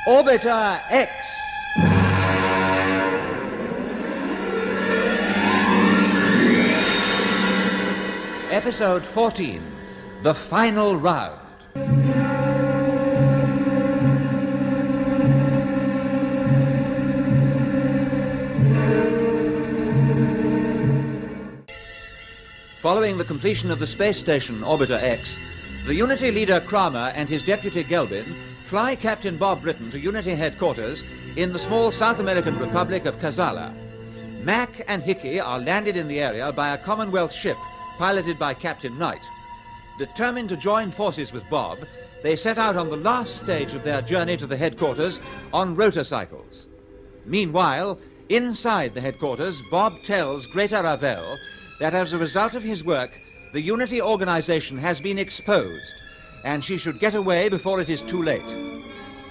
Orbiter X. Episode 14, The Final Round. Following the completion of the space station Orbiter X, the Unity leader Kramer and his deputy Gelbin fly Captain Bob Britton to Unity headquarters in the small South American Republic of Kazala. Mac and Hickey are landed in the area by a Commonwealth ship piloted by Captain Knight. Determined to join forces with Bob, they set out on the last stage of their journey to the headquarters on rotorcycles. Meanwhile, inside the headquarters, Bob tells Greta Ravel that as a result of his work, the Unity organization has been exposed, and she should get away before it is too late.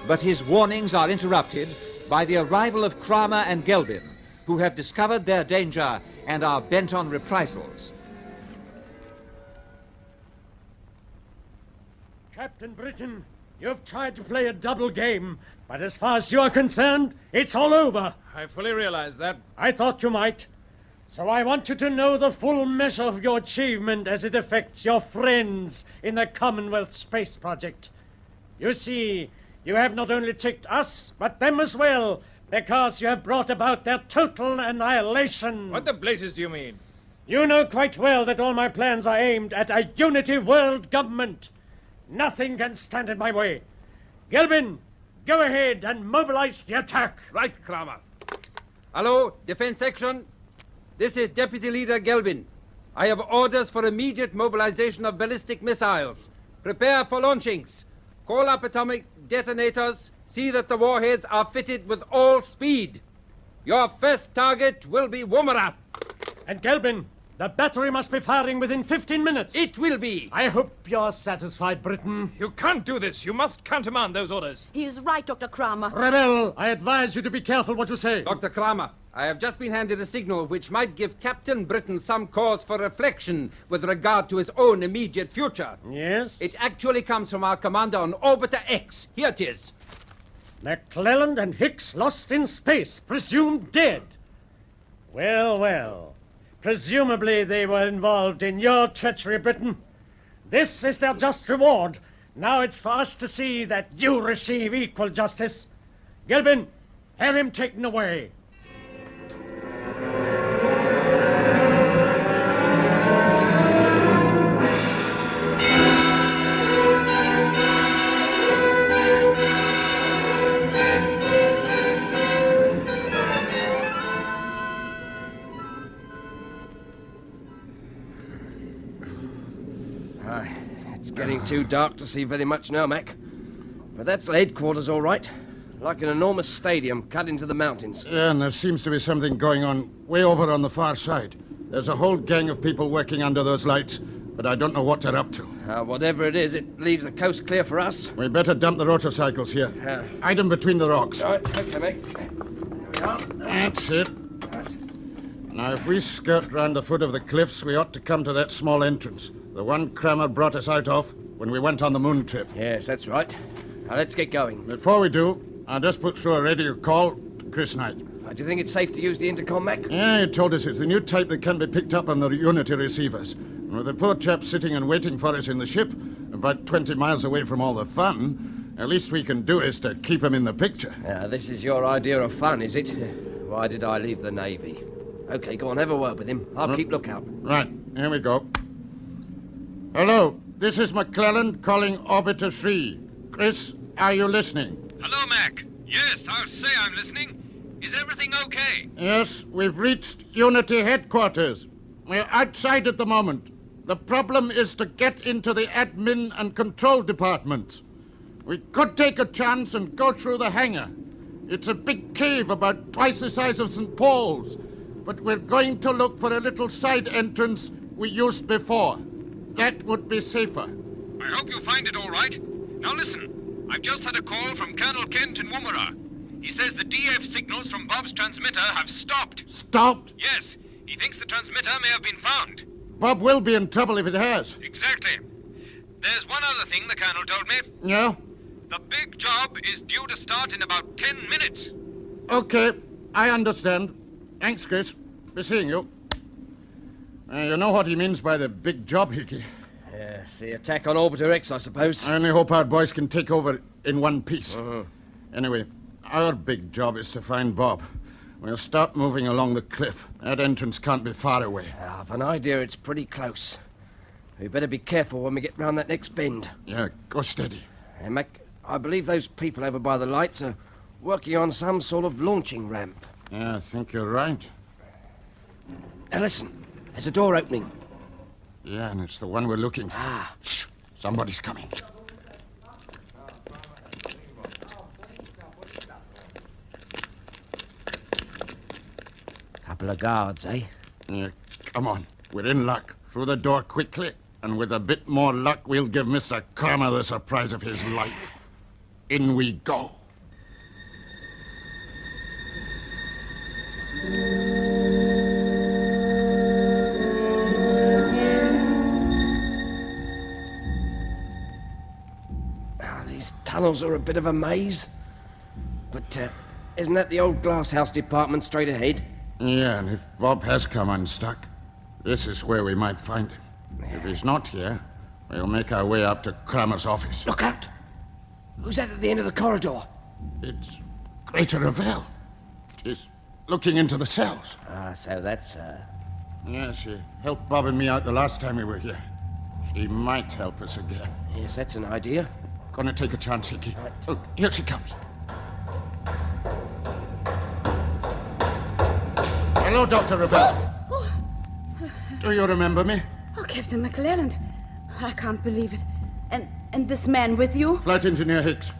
But his warnings are interrupted by the arrival of Kramer and Gelbin, who have discovered their danger and are bent on reprisals. Captain Britton, you've tried to play a double game, but as far as you're concerned, it's all over. I fully realize that. I thought you might. So I want you to know the full measure of your achievement as it affects your friends in the Commonwealth Space Project. You see, you have not only tricked us, but them as well, because you have brought about their total annihilation. What the blazes do you mean? You know quite well that all my plans are aimed at a unity world government. Nothing can stand in my way. Gelbin, go ahead and mobilize the attack. Right, Kramer. Hello, Defense Section. This is Deputy Leader Gelbin. I have orders for immediate mobilization of ballistic missiles. Prepare for launchings. Call up atomic detonators. See that the warheads are fitted with all speed. Your first target will be Woomera. And Gelbin, the battery must be firing within 15 minutes. It will be. I hope you're satisfied, Britton. You can't do this. You must countermand those orders. He is right, Dr. Kramer. Ravel, I advise you to be careful what you say. Dr. Kramer, I have just been handed a signal which might give Captain Britton some cause for reflection with regard to his own immediate future. Yes? It actually comes from our commander on Orbiter X. Here it is. McClelland and Hicks lost in space, presumed dead. Well, well. Presumably they were involved in your treachery, Britton. This is their just reward. Now it's for us to see that you receive equal justice. Gelbin, have him taken away. It's getting too dark to see very much now, Mac. But that's the headquarters, all right. Like an enormous stadium cut into the mountains. Yeah, and there seems to be something going on way over on the far side. There's a whole gang of people working under those lights, but I don't know what they're up to. Whatever it is, it leaves the coast clear for us. We better dump the rotorcycles here. Hide them between the rocks. All right, okay, Mac. There we are. That's it. Now, if we skirt round the foot of the cliffs, we ought to come to that small entrance. The one Kramer brought us out of when we went on the moon trip. Yes, that's right. Now, let's get going. Before we do, I'll just put through a radio call to Chris Knight. Do you think it's safe to use the intercom, Mac? Yeah, he told us it's the new type that can be picked up on the Unity receivers. And with the poor chap sitting and waiting for us in the ship, about 20 miles away from all the fun, at least we can do is to keep him in the picture. This is your idea of fun, is it? Why did I leave the Navy? Okay, go on, have a word with him. I'll keep lookout. Right, here we go. Hello, this is McClelland calling Orbiter 3. Chris, are you listening? Hello, Mac. Yes, I'll say I'm listening. Is everything okay? Yes, we've reached Unity headquarters. We're outside at the moment. The problem is to get into the admin and control departments. We could take a chance and go through the hangar. It's a big cave about twice the size of St. Paul's, but we're going to look for a little side entrance we used before. That would be safer. I hope you find it all right. Now listen, I've just had a call from Colonel Kent in Woomera. He says the DF signals from Bob's transmitter have stopped. Stopped? Yes, he thinks the transmitter may have been found. Bob will be in trouble if it has. Exactly. There's one other thing the Colonel told me. Yeah? The big job is due to start in about 10 minutes. Okay, I understand. Thanks, Chris. Be seeing you. You know what he means by the big job, Hickey. Yes, the attack on Orbiter X, I suppose. I only hope our boys can take over in one piece. Anyway, our big job is to find Bob. We'll start moving along the cliff. That entrance can't be far away. I've an idea it's pretty close. We better be careful when we get round that next bend. Yeah, go steady. Hey, Mac, I believe those people over by the lights are working on some sort of launching ramp. Yeah, I think you're right. Now listen, there's a door opening. Yeah, and it's the one we're looking for. Shh, somebody's coming. Couple of guards, eh? Yeah, come on. We're in luck. Through the door quickly, and with a bit more luck, we'll give Mr. Kramer the surprise of his life. In we go. These tunnels are a bit of a maze. But isn't that the old glasshouse department straight ahead? Yeah, and if Bob has come unstuck, this is where we might find him. If he's not here, we'll make our way up to Kramer's office. Look out! Who's that at the end of the corridor? It's Greater Ravel. She's looking into the cells. So that's Yeah, she helped Bob and me out the last time we were here. She might help us again. Yes, that's an idea. Gonna take a chance, Hickey. Right. Oh, here she comes. Hello, Dr. Ravel. Do you remember me? Oh, Captain McClelland. I can't believe it. And this man with you? Flight Engineer Hicks.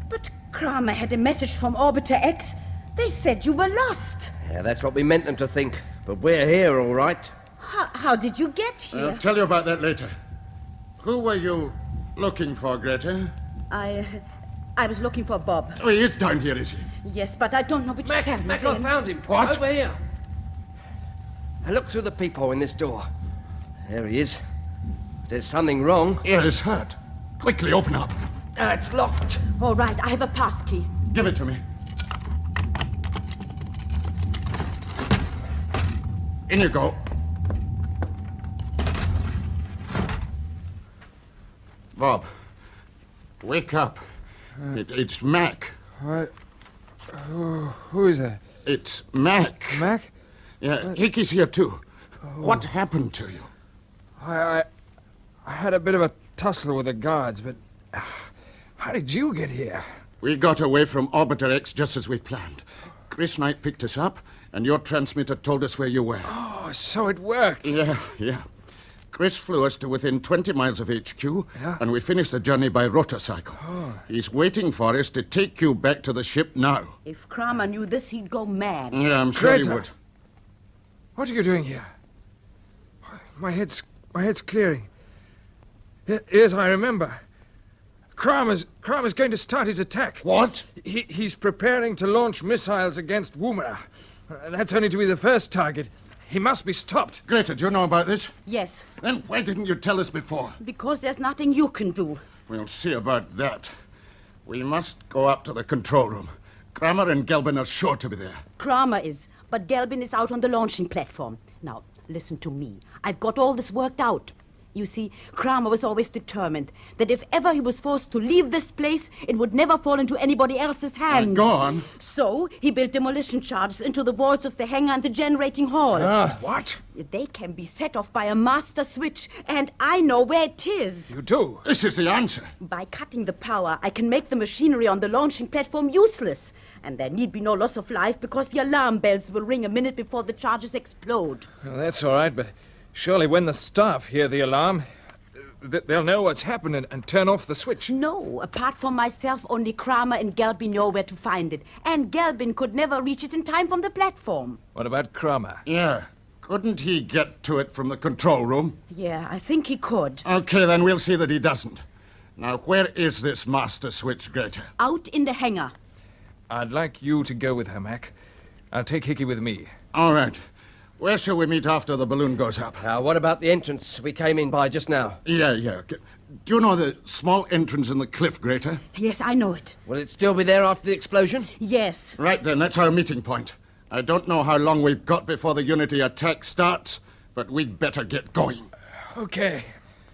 But Kramer had a message from Orbiter X. They said you were lost. Yeah, that's what we meant them to think. But we're here, all right. How did you get here? I'll tell you about that later. Who were you looking for, Greta? I was looking for Bob. Oh, he is down here, is he? Yes, but I don't know which cell he's Mac, I in. found him. What? Over here. I looked through the peephole in this door. There he is. There's something wrong. Ear is hurt. Quickly, open up. It's locked. All right, I have a pass key. Give it to me. In you go. Bob, wake up. It's Mac. What? Who is that? It's Mac. Mac? Yeah, Hickey's here too. What happened to you? I had a bit of a tussle with the guards, but how did you get here? We got away from Orbiter X just as we planned. Chris Knight picked us up, and your transmitter told us where you were. Oh, so it worked. Yeah. Chris flew us to within 20 miles of HQ, Yeah? and we finished the journey by rotorcycle. He's waiting for us to take you back to the ship now. If Kramer knew this, he'd go mad. Yeah, I'm sure he Greta. would. What are you doing here? My head's clearing. Yes, I remember. Kramer's going to start his attack. What? He's preparing to launch missiles against Woomera. That's only to be the first target. He must be stopped. Greta, do you know about this? Yes, Then why didn't you tell us before? because there's nothing you can do. We'll see about that. We must go up to the control room. Kramer and Gelbin are sure to be there. Kramer is, but Gelbin is out on the launching platform. Now, listen to me. I've got all this worked out. You see, Kramer was always determined that if ever he was forced to leave this place, it would never fall into anybody else's hands. Go on. So he built demolition charges into the walls of the hangar and the generating hall. What? They can be set off by a master switch, and I know where it is. You do? This is the answer. By cutting the power, I can make the machinery on the launching platform useless. And there need be no loss of life because the alarm bells will ring a minute before the charges explode. Well, that's all right, but surely when the staff hear the alarm, they'll know what's happened and turn off the switch. No, apart from myself, only Kramer and Gelbin know where to find it. And Gelbin could never reach it in time from the platform. What about Kramer? Yeah. Couldn't he get to it from the control room? Yeah, I think he could. Okay, then we'll see that he doesn't. Now, where is this master switch, Greta? Out in the hangar. I'd like you to go with her, Mac. I'll take Hickey with me. All right. Where shall we meet after the balloon goes up? What about the entrance we came in by just now? Yeah. Do you know the small entrance in the cliff, Greta? Yes, I know it. Will it still be there after the explosion? Yes. Right then, that's our meeting point. I don't know how long we've got before the Unity attack starts, but we'd better get going. Okay.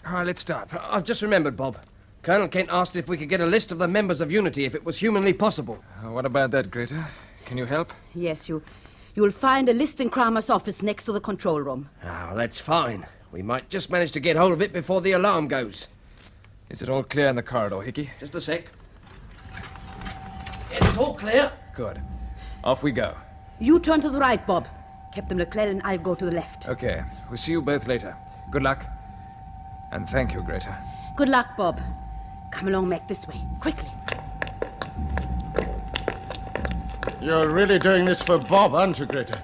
All right, let's start. I've just remembered, Bob. Colonel Kent asked if we could get a list of the members of Unity if it was humanly possible. What about that, Greta? Can you help? Yes, you'll find a list in Kramer's office next to the control room. That's fine. We might just manage to get hold of it before the alarm goes. Is it all clear in the corridor, Hickey? Just a sec. It's all clear. Good. Off we go. You turn to the right, Bob. Captain McClellan, I'll go to the left. Okay. We'll see you both later. Good luck. And thank you, Greta. Good luck, Bob. Come along, Mac, this way. Quickly. You're really doing this for Bob, aren't you, Greta?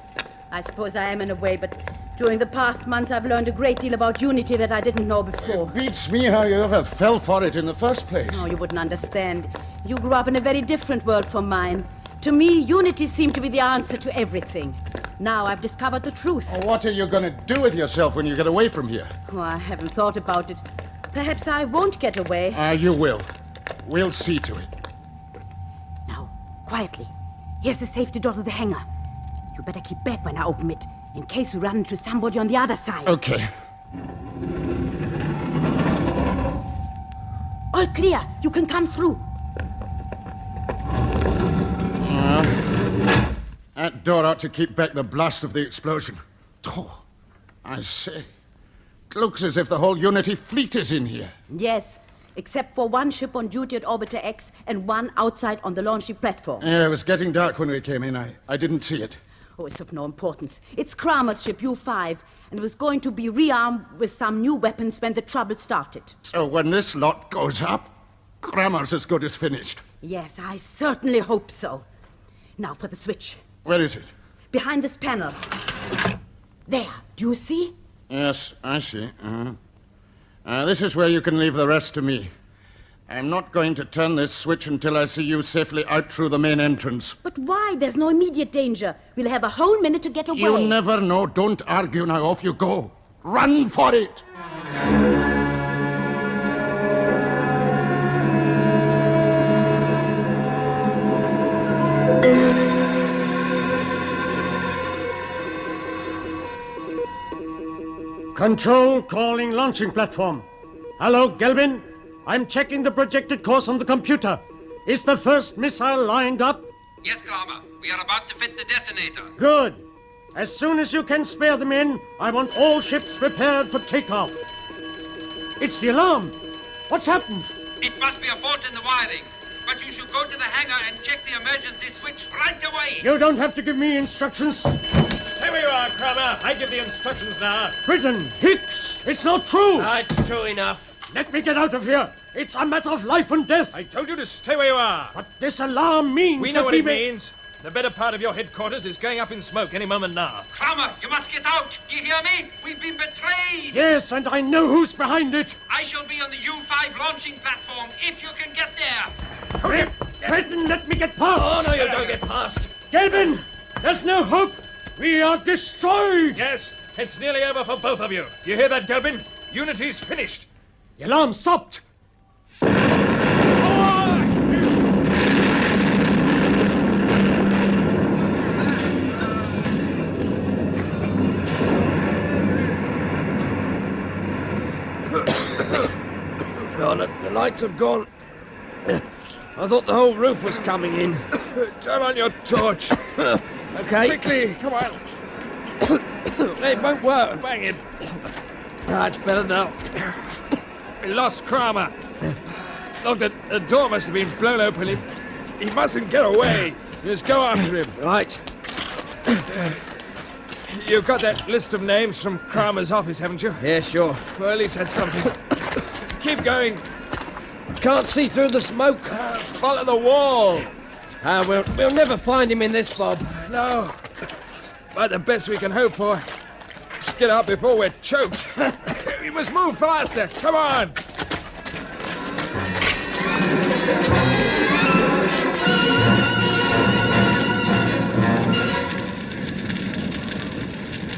I suppose I am in a way, but during the past months I've learned a great deal about Unity that I didn't know before. It beats me how you ever fell for it in the first place. Oh, you wouldn't understand. You grew up in a very different world from mine. To me, Unity seemed to be the answer to everything. Now I've discovered the truth. Oh, what are you going to do with yourself when you get away from here? Oh, I haven't thought about it. Perhaps I won't get away. You will. We'll see to it. Now, quietly. Here's the safety door to the hangar. You better keep back when I open it, in case we run into somebody on the other side. Okay. All clear. You can come through. That door ought to keep back the blast of the explosion. Oh, I say. It looks as if the whole Unity fleet is in here. Yes, except for one ship on duty at Orbiter X and one outside on the launching platform. Yeah, it was getting dark when we came in. I didn't see it. Oh, it's of no importance. It's Kramer's ship, U-5, and it was going to be rearmed with some new weapons when the trouble started. So when this lot goes up, Kramer's as good as finished. Yes, I certainly hope so. Now for the switch. Where is it? Behind this panel. There, do you see? Yes, I see. This is where you can leave the rest to me. I'm not going to turn this switch until I see you safely out through the main entrance. But why? There's no immediate danger. We'll have a whole minute to get away. You never know. Don't argue now. Off you go. Run for it! Control calling launching platform. Hello, Gelbin. I'm checking the projected course on the computer. Is the first missile lined up? Yes, Kramer. We are about to fit the detonator. Good. As soon as you can spare them in, I want all ships prepared for takeoff. It's the alarm. What's happened? It must be a fault in the wiring. But you should go to the hangar and check the emergency switch right away. You don't have to give me instructions. Stay where you are, Kramer. I give the instructions now. Britain, Hicks, it's not true. It's true enough. Let me get out of here. It's a matter of life and death. I told you to stay where you are. But this alarm means We that know what it may... means. The better part of your headquarters is going up in smoke any moment now. Kramer, you must get out. Do you hear me? We've been betrayed. Yes, and I know who's behind it. I shall be on the U-5 launching platform if you can get there. Hurry! Britain, let me get past. Oh, no, you don't get past. Gelbin, there's no hope. We are destroyed. Yes, it's nearly over for both of you. Do you hear that, Gelbin? Unity's finished. The alarm stopped. The lights have gone. I thought the whole roof was coming in. Turn on your torch. Okay. Quickly, come on. It won't work. Bang it. It's better now. We lost Kramer. Look, the door must have been blown open. He mustn't get away. Just go after him. Right. You've got that list of names from Kramer's office, haven't you? Yeah, sure. Well, at least that's something. Keep going. Can't see through the smoke. Follow the wall. We'll never find him in this, Bob. No. But the best we can hope for is get out before we're choked. We must move faster. Come on.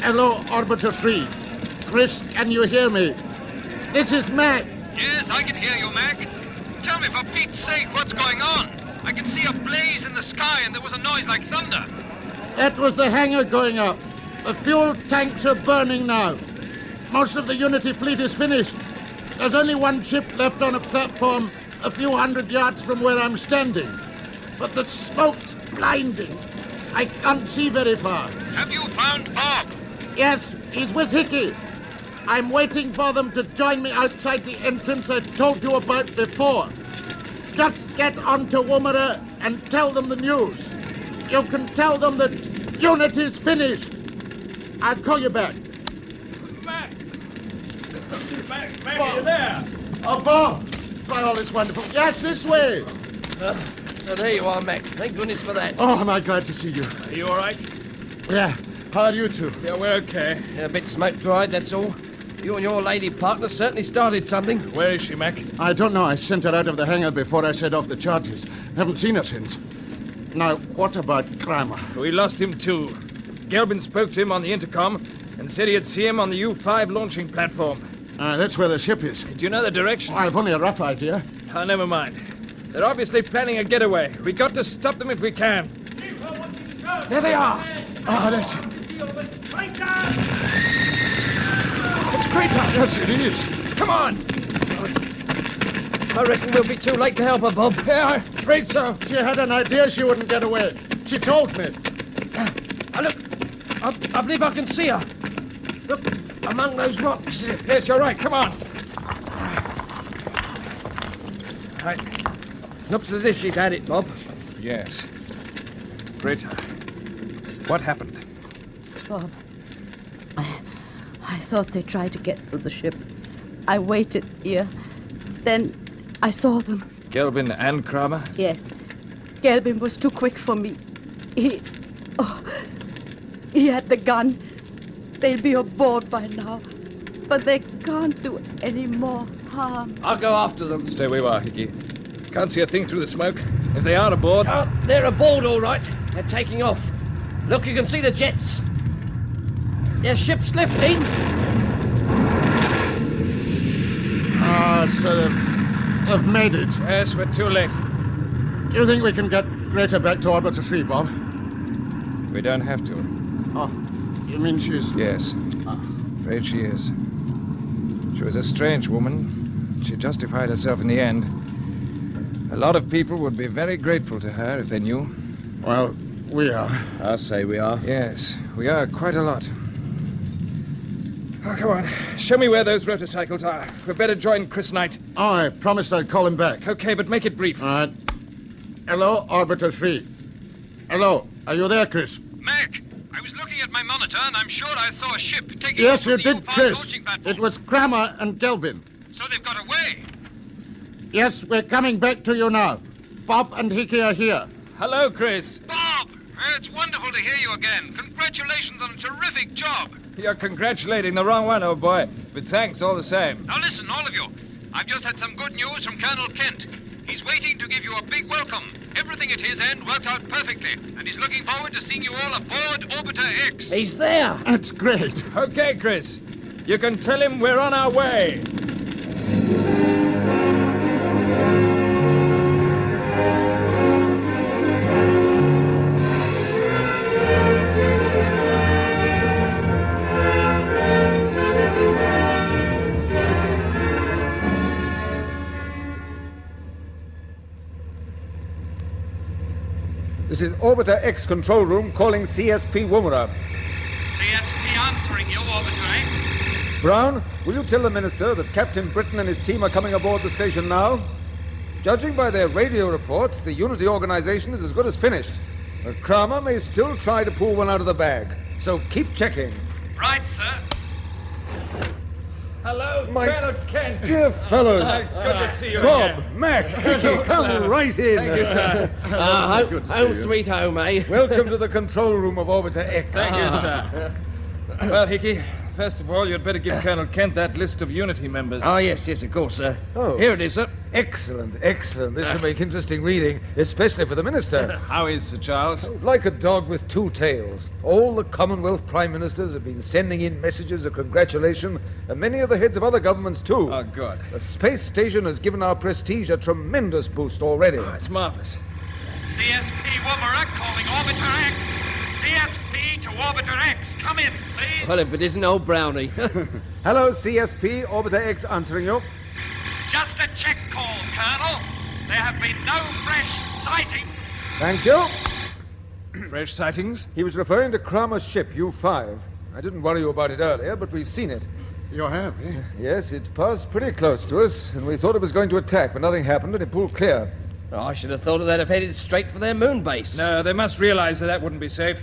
Hello, Orbiter 3. Chris, can you hear me? This is Mac. Yes, I can hear you, Mac. Tell me, for Pete's sake, what's going on? I can see a blaze in the sky and there was a noise like thunder. That was the hangar going up. The fuel tanks are burning now. Most of the Unity fleet is finished. There's only one ship left on a platform a few hundred yards from where I'm standing. But the smoke's blinding. I can't see very far. Have you found Bob? Yes, he's with Hickey. I'm waiting for them to join me outside the entrance I told you about before. Just get onto Woomera and tell them the news. You can tell them that Unity's finished. I'll call you back. Mac, are you there? Oh, Bob! By all is wonderful. Yes, this way. So there you are, Mac. Thank goodness for that. Oh, am I glad to see you. Are you all right? Yeah, how are you two? Yeah, we're okay. A bit smoke-dried, that's all. You and your lady partner certainly started something. Where is she, Mac? I don't know. I sent her out of the hangar before I set off the charges. Haven't seen her since. Now, what about Kramer? We lost him too. Gelbin spoke to him on the intercom and said he'd see him on the U-5 launching platform. That's where the ship is. Do you know the direction? I've only a rough idea. Oh, never mind. They're obviously planning a getaway. We got to stop them if we can. There they are! Ah, that's... It's Greta! Yes, it is. Come on! I reckon we'll be too late to help her, Bob. Yeah, I'm afraid so. She had an idea she wouldn't get away. She told me. Look, I believe I can see her. Look, among those rocks. Yes, you're right. Come on. Right. Looks as if she's had it, Bob. Yes. Greta, what happened? Bob, I thought they tried to get to the ship. I waited here. Then I saw them. Gelbin and Kramer? Yes. Gelbin was too quick for me. He had the gun. They'll be aboard by now. But they can't do any more harm. I'll go after them. Stay where you are, Hickey. Can't see a thing through the smoke. If they are aboard... Oh, they're aboard, all right. They're taking off. Look, you can see the jets. Their ship's lifting. Ah, so they've made it. Yes, we're too late. Do you think we can get Greta back to Orbiter 3, Bob? We don't have to. Oh, you mean she's... Yes. Afraid she is. She was a strange woman. She justified herself in the end. A lot of people would be very grateful to her if they knew. Well, we are. I'll say we are. Yes, we are quite a lot. Oh, come on. Show me where those rotorcycles are. We'd better join Chris Knight. Oh, I promised I'd call him back. Okay, but make it brief. All right. Hello, Orbiter 3. Hello, are you there, Chris? Mac, I was looking at my monitor and I'm sure I saw a ship taking Yes, off you from the did, U-5 Chris. launching platform. It was Kramer and Gelbin. So they've got away. Yes, we're coming back to you now. Bob and Hickey are here. Hello, Chris. Bob, it's wonderful to hear you again. Congratulations on a terrific job. You're congratulating the wrong one, old boy. But thanks all the same. Now listen, all of you. I've just had some good news from Colonel Kent. He's waiting to give you a big welcome. Everything at his end worked out perfectly, and he's looking forward to seeing you all aboard Orbiter X. He's there. That's great. Okay, Chris. You can tell him we're on our way. This is Orbiter X control room calling CSP Woomera. CSP answering you, Orbiter X. Brown, will you tell the Minister that Captain Britton and his team are coming aboard the station now? Judging by their radio reports, the Unity organization is as good as finished. But Kramer may still try to pull one out of the bag. So keep checking. Right, sir. Hello, My Colonel Kent. dear fellows. Good to see you Bob, again. Mac, Hickey, come right in. Thank you, sir. Home sweet home, eh? Welcome to the control room of Orbiter X. Thank you, sir. Well, Hickey, First of all, you'd better give Colonel Kent that list of Unity members. Oh, yes, of course, sir. Oh. Here it is, sir. Excellent, excellent. This should make interesting reading, especially for the Minister. How is Sir Charles? Like a dog with two tails. All the Commonwealth Prime Ministers have been sending in messages of congratulation, and many of the heads of other governments, too. Oh, good. The space station has given our prestige a tremendous boost already. Oh, it's marvelous. CSP Woomera calling Orbiter X. CSP to Orbiter X. Come in, please. Well, if it isn't old Brownie. Hello, CSP. Orbiter X answering you. Just a check call, Colonel. There have been no fresh sightings. Thank you. Fresh sightings? He was referring to Kramer's ship, U-5. I didn't worry you about it earlier, but we've seen it. You have, eh? Yes, it passed pretty close to us, and we thought it was going to attack, but nothing happened, and it pulled clear. Oh, I should have thought they'd have headed straight for their moon base. No, they must realize that wouldn't be safe.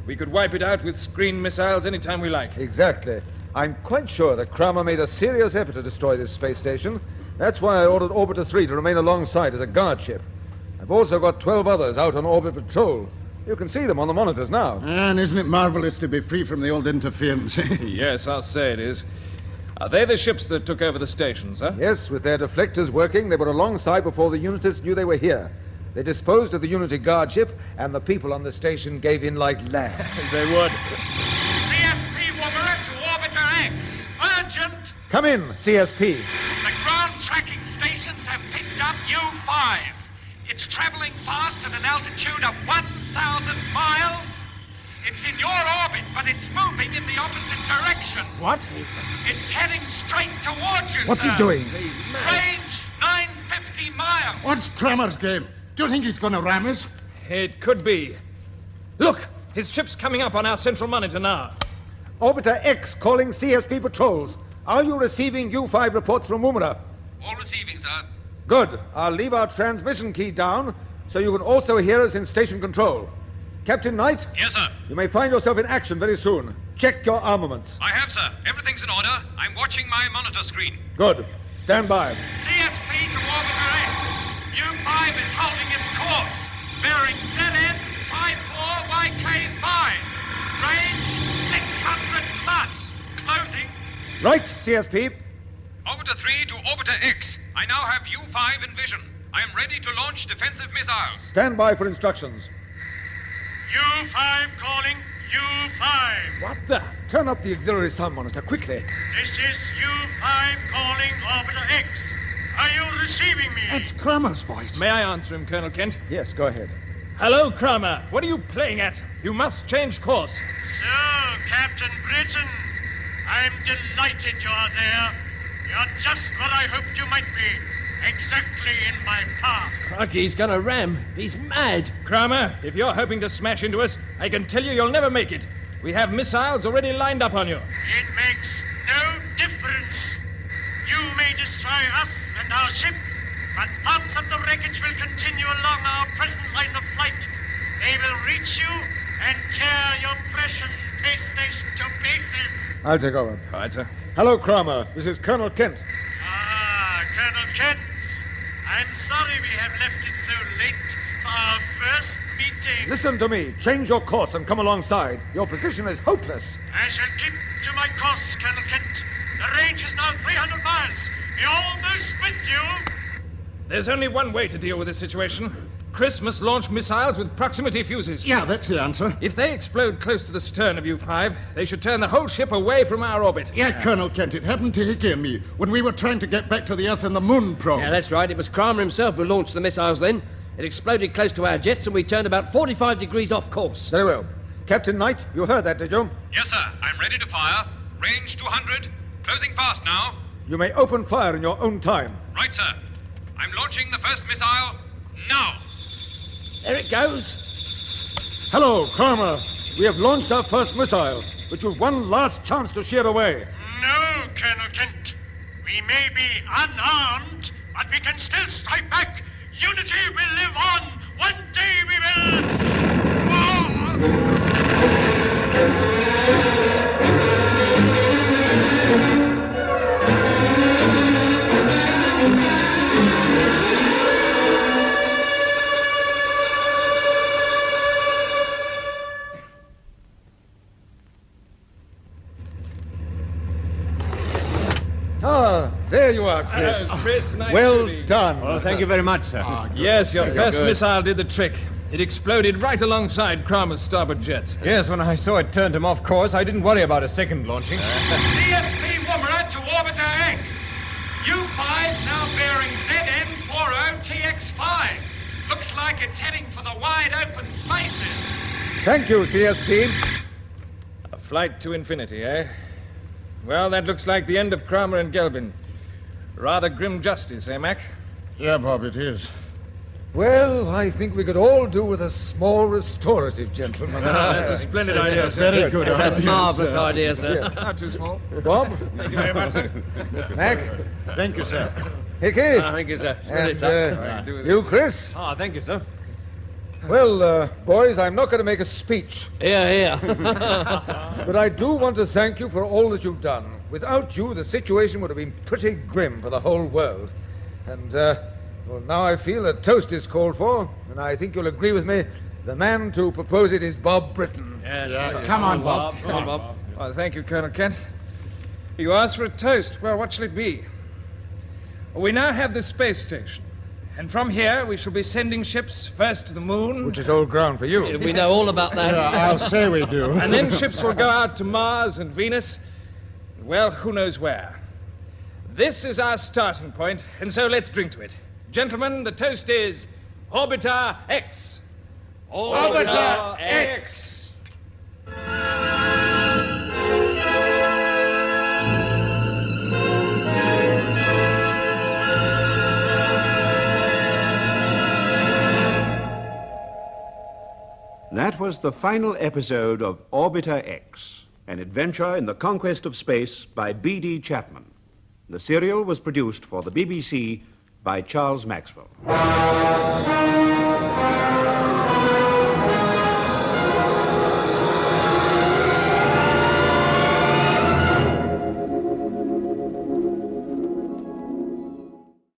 We could wipe it out with screen missiles any time we like. Exactly. I'm quite sure that Kramer made a serious effort to destroy this space station. That's why I ordered Orbiter 3 to remain alongside as a guard ship. I've also got 12 others out on orbit patrol. You can see them on the monitors now. And isn't it marvelous to be free from the old interference? Yes, I'll say it is. Are they the ships that took over the station, sir? Yes, with their deflectors working, they were alongside before the Unitists knew they were here. They disposed of the Unity guard ship, and the people on the station gave in like lambs. They would. CSP Woomera to Orbiter X. Urgent. Come in, CSP. The ground tracking stations have picked up U-5. It's traveling fast at an altitude of 1,000 miles. It's in your orbit, but it's moving in the opposite direction. What? It's heading straight towards you, What's sir. he doing? Range 950 miles. What's Kramer's game? Do you think he's going to ram us? It could be. Look, his ship's coming up on our central monitor now. Orbiter X calling CSP patrols. Are you receiving U-5 reports from Woomera? All receiving, sir. Good. I'll leave our transmission key down so you can also hear us in station control. Captain Knight? Yes, sir. You may find yourself in action very soon. Check your armaments. I have, sir. Everything's in order. I'm watching my monitor screen. Good. Stand by. CSP to Orbiter X. U-5 is holding its course. Bearing ZN 54YK5. Range 600 plus. Closing. Right, CSP. Orbiter 3 to Orbiter X. I now have U-5 in vision. I am ready to launch defensive missiles. Stand by for instructions. U-5 calling U-5. What the? Turn up the auxiliary sound monitor quickly. This is U-5 calling Orbiter X. Are you receiving me? That's Kramer's voice. May I answer him, Colonel Kent? Yes, go ahead. Hello, Kramer. What are you playing at? You must change course. So, Captain Britain, I'm delighted you're there. You're just what I hoped you might be. Exactly in my path. Crikey, he's gonna ram. He's mad. Kramer, if you're hoping to smash into us, I can tell you you'll never make it. We have missiles already lined up on you. It makes no difference. You may destroy us and our ship, but parts of the wreckage will continue along our present line of flight. They will reach you and tear your precious space station to pieces. I'll take over. All right, sir. Hello, Kramer. This is Colonel Kent. Ah, Colonel Kent. I'm sorry we have left it so late for our first meeting. Listen to me. Change your course and come alongside. Your position is hopeless. I shall keep to my course, Colonel Kent. The range is now 300 miles. We're almost with you. There's only one way to deal with this situation. Chris must launch missiles with proximity fuses. Yeah, that's the answer. If they explode close to the stern of U-5, they should turn the whole ship away from our orbit. Yeah, Colonel Kent, it happened to Hickey and me when we were trying to get back to the Earth in the moon probe. Yeah, that's right. It was Kramer himself who launched the missiles then. It exploded close to our jets and we turned about 45 degrees off course. Very well. Captain Knight, you heard that, did you? Yes, sir. I'm ready to fire. Range 200. Closing fast now. You may open fire in your own time. Right, sir. I'm launching the first missile now. There it goes. Hello, Kramer. We have launched our first missile, but you've one last chance to sheer away. No, Colonel Kent. We may be unarmed, but we can still strike back. Unity will live on. One day we will... Chris. Chris, nice Well shooting. done. Oh, thank you very much, sir. Yes, your first good. missile did the trick. It exploded right alongside Kramer's starboard jets. Yes, when I saw it turned him off course, I didn't worry about a second launching. CSP Woomera to Orbiter X. U5 now bearing ZN40TX5. Looks like it's heading for the wide open spaces. Thank you, CSP. A flight to infinity, eh? Well, that looks like the end of Kramer and Gelbin. Rather grim justice, eh, Mac? Yeah, Bob, it is. Well, I think we could all do with a small restorative, gentlemen. That's a splendid idea, sir. Very good That's a idea. marvellous idea, sir. Not too small. Bob, Thank you very much, sir. Mac, Thank you, sir. Hickey, Thank you, sir. Splendid, and sir. you, Chris. Ah, thank you, sir. Well, boys, I'm not going to make a speech, Here, here. but I do want to thank you for all that you've done. Without you, the situation would have been pretty grim for the whole world. And, well, now I feel a toast is called for, and I think you'll agree with me. The man to propose it is Bob Britton. Yeah, come on, Bob. Come on, Bob. Well, thank you, Colonel Kent. You asked for a toast. Well, what shall it be? We now have the space station. And from here, we shall be sending ships first to the moon. Which is old ground for you. We know all about that. Yeah, I'll say we do. And then ships will go out to Mars and Venus. Well, who knows where. This is our starting point, and so let's drink to it. Gentlemen, the toast is Orbiter X. Orbiter X. That was the final episode of Orbiter X, an adventure in the conquest of space by B.D. Chapman. The serial was produced for the BBC by Charles Maxwell.